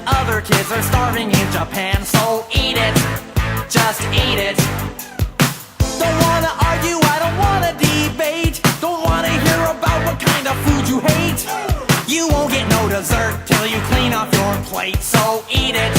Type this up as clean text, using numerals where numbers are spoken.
other kids are starving in Japan, so eat it, just eat it. Don't wanna argue, I don't wanna debate. Don't wanna hear about what kind of food you hate. You won't get no dessert till you clean off your plate, so eat it,